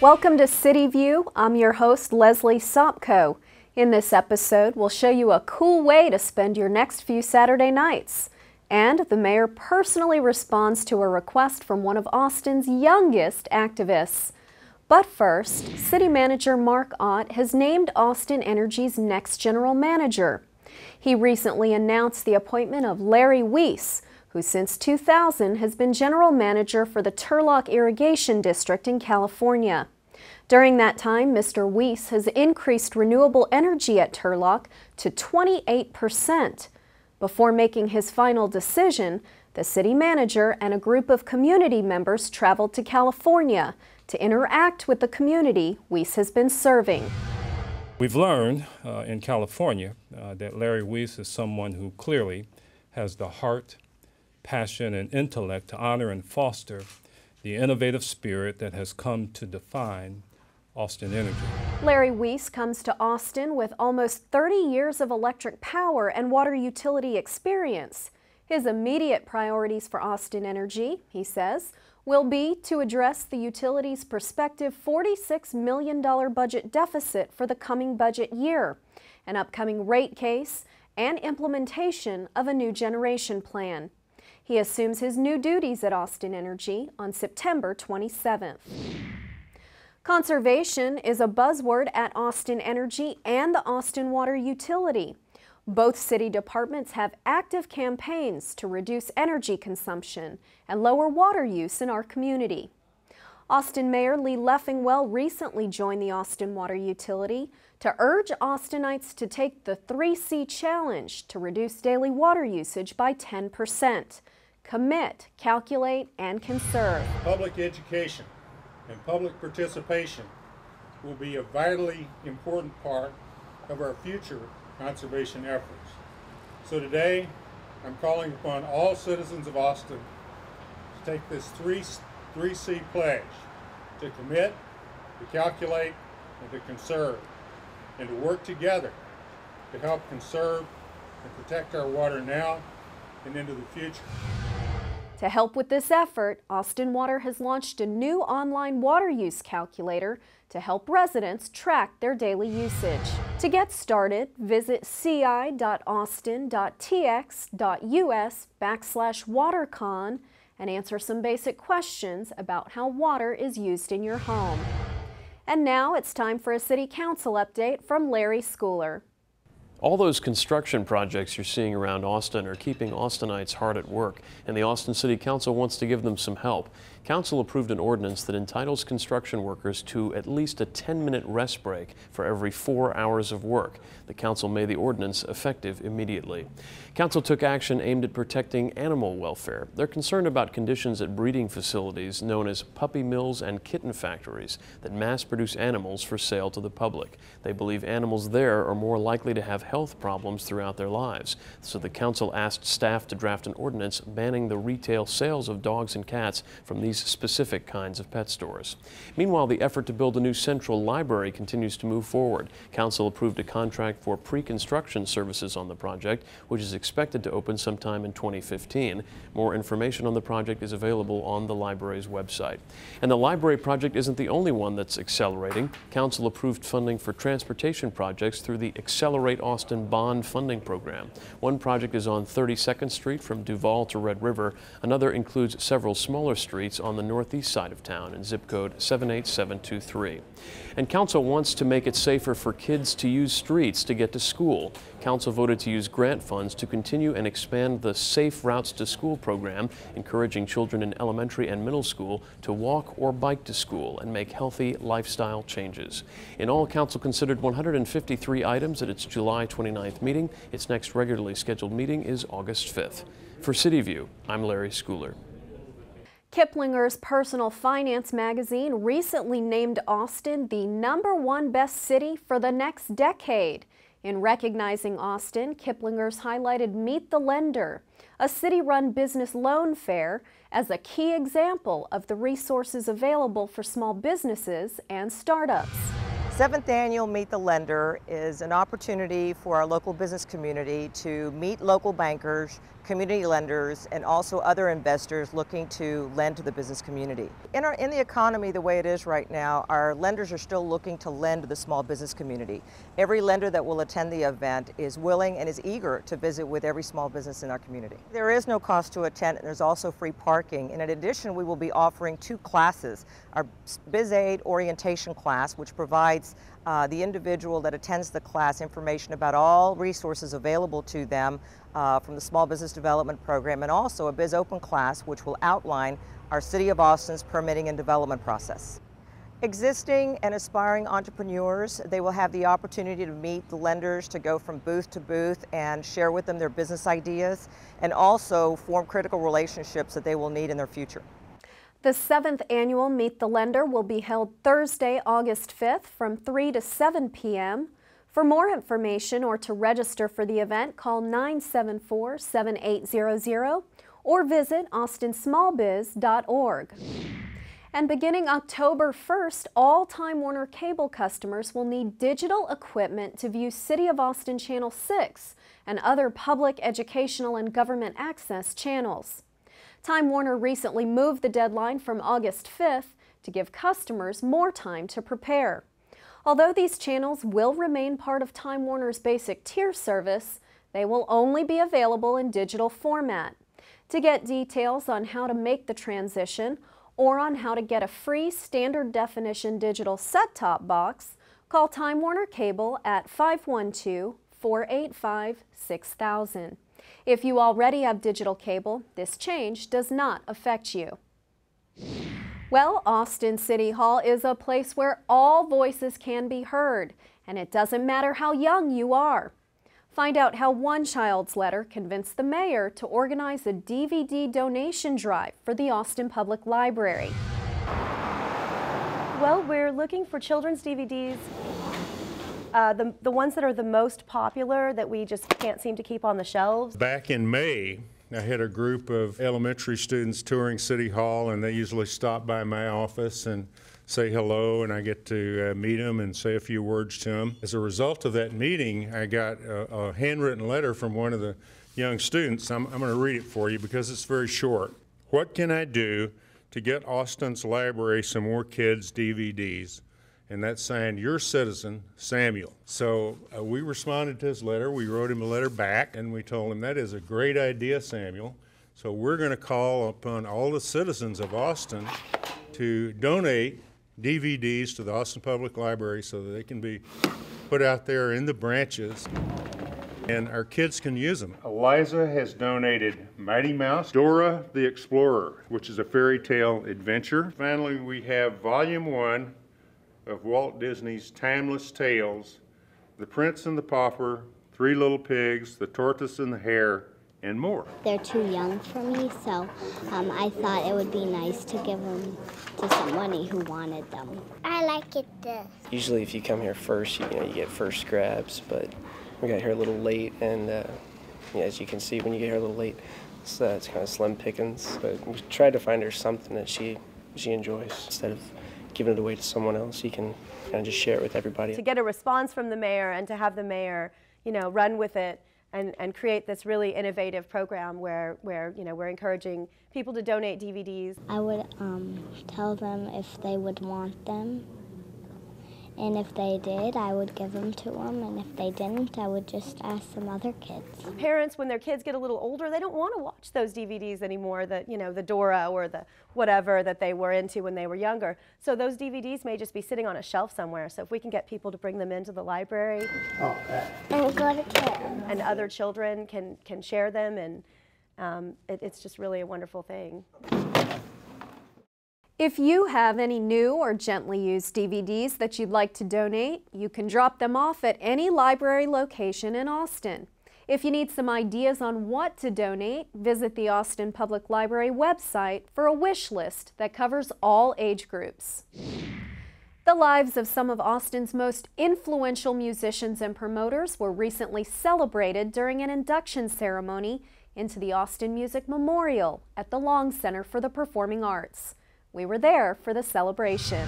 Welcome to CityView. I'm your host, Leslie Sopko. In this episode, we'll show you a cool way to spend your next few Saturday nights. And the mayor personally responds to a request from one of Austin's youngest activists. But first, City Manager Mark Ott has named Austin Energy's next general manager. He recently announced the appointment of Larry Weiss, who since 2000 has been general manager for the Turlock Irrigation District in California. During that time, Mr. Weiss has increased renewable energy at Turlock to 28%. Before making his final decision, the city manager and a group of community members traveled to California to interact with the community Weiss has been serving. We've learned in California that Larry Weiss is someone who clearly has the heart, passion, and intellect to honor and foster the innovative spirit that has come to define Austin Energy. Larry Weiss comes to Austin with almost 30 years of electric power and water utility experience. His immediate priorities for Austin Energy, he says, will be to address the utility's prospective $46 million budget deficit for the coming budget year, an upcoming rate case, and implementation of a new generation plan. He assumes his new duties at Austin Energy on September 27th. Conservation is a buzzword at Austin Energy and the Austin Water Utility. Both city departments have active campaigns to reduce energy consumption and lower water use in our community. Austin Mayor Lee Leffingwell recently joined the Austin Water Utility to urge Austinites to take the 3C challenge to reduce daily water usage by 10%. Commit, calculate, and conserve. Public education and public participation will be a vitally important part of our future conservation efforts. So today, I'm calling upon all citizens of Austin to take this 3C pledge, to commit, to calculate, and to conserve, and to work together to help conserve and protect our water now and into the future. To help with this effort, Austin Water has launched a new online water use calculator to help residents track their daily usage. To get started, visit ci.austin.tx.us/watercon and answer some basic questions about how water is used in your home. And now it's time for a City Council update from Larry Schooler. All those construction projects you're seeing around Austin are keeping Austinites hard at work, and the Austin City Council wants to give them some help. Council approved an ordinance that entitles construction workers to at least a 10-minute rest break for every 4 hours of work. The council made the ordinance effective immediately. Council took action aimed at protecting animal welfare. They're concerned about conditions at breeding facilities known as puppy mills and kitten factories that mass-produce animals for sale to the public. They believe animals there are more likely to have health problems throughout their lives. So the council asked staff to draft an ordinance banning the retail sales of dogs and cats from these specific kinds of pet stores. Meanwhile, the effort to build a new central library continues to move forward. Council approved a contract for pre-construction services on the project, which is expected to open sometime in 2015. More information on the project is available on the library's website. And the library project isn't the only one that's accelerating. Council approved funding for transportation projects through the Accelerate Austin Bond Funding Program. One project is on 32nd Street from Duval to Red River. Another includes several smaller streets on the northeast side of town in zip code 78723. And Council wants to make it safer for kids to use streets to get to school. Council voted to use grant funds to continue and expand the Safe Routes to School program, encouraging children in elementary and middle school to walk or bike to school and make healthy lifestyle changes. In all, Council considered 153 items at its July 29th meeting. Its next regularly scheduled meeting is August 5th. For CityView, I'm Larry Schooler. Kiplinger's Personal Finance magazine recently named Austin the #1 best city for the next decade. In recognizing Austin, Kiplinger's highlighted Meet the Lender, a city-run business loan fair, as a key example of the resources available for small businesses and startups. 7th Annual Meet the Lender is an opportunity for our local business community to meet local bankers, community lenders, and also other investors looking to lend to the business community. In the economy the way it is right now, our lenders are still looking to lend to the small business community. Every lender that will attend the event is willing and is eager to visit with every small business in our community. There is no cost to attend, and there's also free parking. And in addition, we will be offering 2 classes. Our Biz Aid orientation class, which provides the individual that attends the class information about all resources available to them from the Small Business Development Program, and also a Biz Open class, which will outline our City of Austin's permitting and development process. Existing and aspiring entrepreneurs, they will have the opportunity to meet the lenders, to go from booth to booth and share with them their business ideas, and also form critical relationships that they will need in their future. The 7th annual Meet the Lender will be held Thursday, August 5th from 3 to 7 p.m. For more information or to register for the event, call 974-7800 or visit austinsmallbiz.org. And beginning October 1st, all Time Warner Cable customers will need digital equipment to view City of Austin Channel 6 and other public, educational, and government access channels. Time Warner recently moved the deadline from August 5th to give customers more time to prepare. Although these channels will remain part of Time Warner's basic tier service, they will only be available in digital format. To get details on how to make the transition or on how to get a free standard definition digital set-top box, call Time Warner Cable at 512-485-6000. If you already have digital cable, this change does not affect you. Well, Austin City Hall is a place where all voices can be heard, and it doesn't matter how young you are. Find out how one child's letter convinced the mayor to organize a DVD donation drive for the Austin Public Library. Well, we're looking for children's DVDs, the ones that are the most popular that we just can't seem to keep on the shelves. Back in May, I had a group of elementary students touring City Hall, and they usually stop by my office and say hello, and I get to meet them and say a few words to them. As a result of that meeting, I got a handwritten letter from one of the young students. I'm going to read it for you because it's very short. What can I do to get Austin's library some more kids' DVDs? And that's signed, your citizen, Samuel. So we responded to his letter. We wrote him a letter back, and we told him, that is a great idea, Samuel. So we're going to call upon all the citizens of Austin to donate DVDs to the Austin Public Library so that they can be put out there in the branches and our kids can use them. Eliza has donated Mighty Mouse, Dora the Explorer, which is a fairy tale adventure. Finally, we have Volume 1 of Walt Disney's Timeless Tales, The Prince and the Pauper, Three Little Pigs, The Tortoise and the Hare, and more. They're too young for me, so I thought it would be nice to give them to somebody who wanted them. I like it this. Usually if you come here first, you get first grabs, but we got here a little late, and as you can see, when you get here a little late, it's kind of slim pickings, but we tried to find her something that she enjoys. Instead of giving it away to someone else, you can kind of just share it with everybody. To get a response from the mayor and to have the mayor, run with it and create this really innovative program where we're encouraging people to donate DVDs. I would tell them if they would want them, and if they did, I would give them to them, and if they didn't, I would just ask some other kids. Parents, when their kids get a little older, they don't want to watch those DVDs anymore, that the Dora or the whatever that they were into when they were younger. So those DVDs may just be sitting on a shelf somewhere. So if we can get people to bring them into the library, And go to kids. and other children can share them, and it's just really a wonderful thing. If you have any new or gently used DVDs that you'd like to donate, you can drop them off at any library location in Austin. If you need some ideas on what to donate, visit the Austin Public Library website for a wish list that covers all age groups. The lives of some of Austin's most influential musicians and promoters were recently celebrated during an induction ceremony into the Austin Music Memorial at the Long Center for the Performing Arts. We were there for the celebration.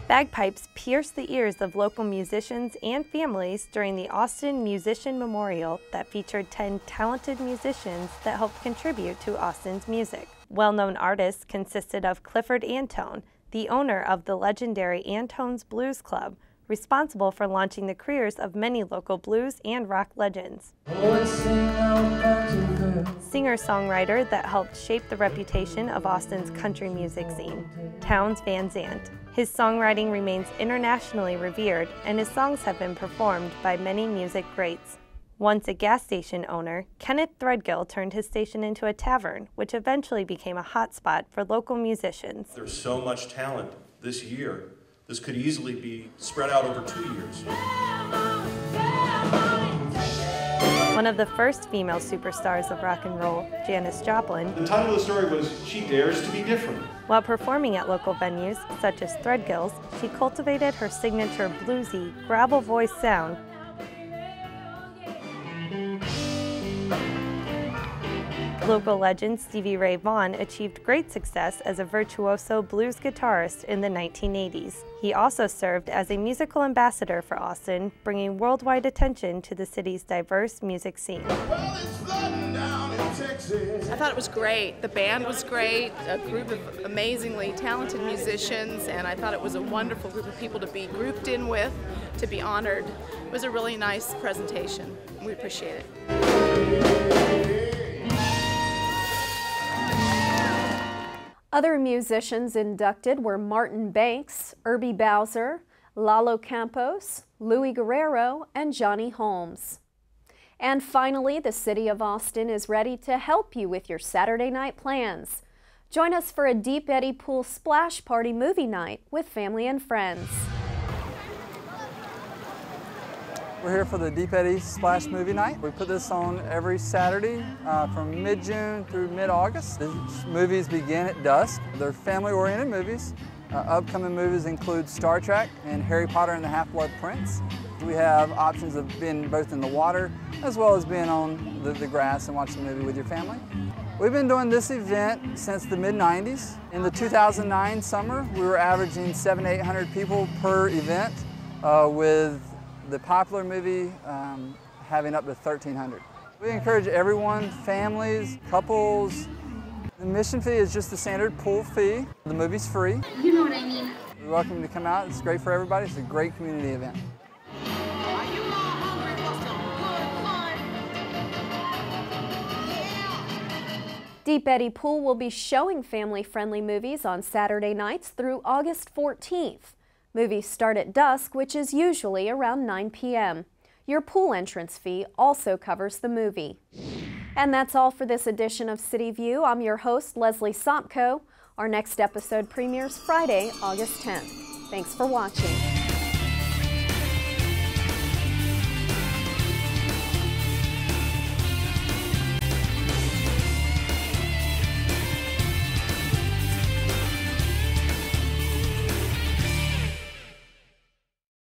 Bagpipes pierced the ears of local musicians and families during the Austin Musician Memorial that featured 10 talented musicians that helped contribute to Austin's music. Well-known artists consisted of Clifford Antone, the owner of the legendary Antone's Blues Club, responsible for launching the careers of many local blues and rock legends. Singer-songwriter that helped shape the reputation of Austin's country music scene, Townes Van Zandt. His songwriting remains internationally revered, and his songs have been performed by many music greats. Once a gas station owner, Kenneth Threadgill turned his station into a tavern, which eventually became a hotspot for local musicians. There's so much talent this year. This could easily be spread out over 2 years. One of the first female superstars of rock and roll, Janis Joplin, The title of the story was She Dares to Be Different. While performing at local venues such as Threadgill's, she cultivated her signature bluesy, gravel voice sound. Local legend Stevie Ray Vaughan achieved great success as a virtuoso blues guitarist in the 1980s. He also served as a musical ambassador for Austin, bringing worldwide attention to the city's diverse music scene. I thought it was great. The band was great, a group of amazingly talented musicians, and I thought it was a wonderful group of people to be grouped in with, to be honored. It was a really nice presentation. We appreciate it. Other musicians inducted were Martin Banks, Irby Bowser, Lalo Campos, Louis Guerrero, and Johnny Holmes. And finally, the City of Austin is ready to help you with your Saturday night plans. Join us for a Deep Eddy Pool Splash Party movie night with family and friends. We're here for the Deep Eddy Splash Movie Night. We put this on every Saturday from mid-June through mid-August. These movies begin at dusk. They're family-oriented movies. Upcoming movies include Star Trek and Harry Potter and the Half-Blood Prince. We have options of being both in the water as well as being on the grass and watching the movie with your family. We've been doing this event since the mid-90s. In the 2009 summer, we were averaging 700 to 800 people per event with the popular movie having up to 1,300. We encourage everyone, families, couples. The admission fee is just the standard pool fee. The movie's free. You know what I mean. We're welcome to come out. It's great for everybody. It's a great community event. Deep Eddy Pool will be showing family-friendly movies on Saturday nights through August 14th. Movies start at dusk, which is usually around 9 p.m. Your pool entrance fee also covers the movie. And that's all for this edition of CityView. I'm your host, Leslie Sopko. Our next episode premieres Friday, August 10th. Thanks for watching.